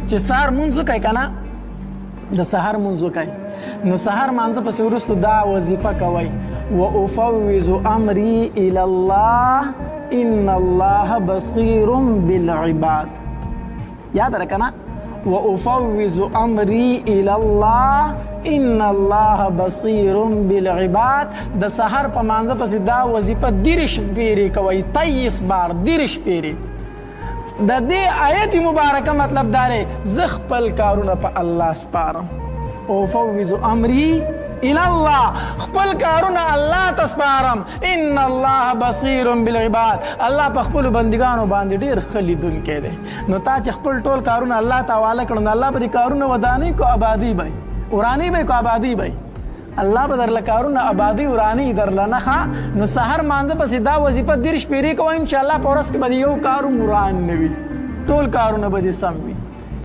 چې سهار مونځ وکړئ که نه د سهار مونځ وکړئ نو سهار مانځه پسې وروستو دا وظیفه کوئ وافوض امري الى الله ان الله بصير بالعباد. یاد را که نه وافوض امري الى الله ان الله بصير بالعباد. د سحر په مانځه پسې دا وظیفه 30 پیرې کوي 23 بار 30 پیرې. د دې آیت مبارکه مطلب دا دی زه خپل کارونه په الله سپارم. وافوض امري الى الله خپل کارونه الله ته سپارم. ان الله بصير بالعباد. الله په خپل بندګانو باندې ډیر ښه لیدونکی دی. نو تا چې خپل ټول کارونه الله ته حواله کړو نو الله به دې کارونه ودانۍ کو آبادي به ورانی به کو آبادي به الله به درله کارونه آبادي ورانی درله نه ښه. نو سحر مانځه پسې دا وظیفه 30 پیرې کوه انشاءالله په ورځ کې به یو کار وران نه وي ټول کارونه به دې سم وي.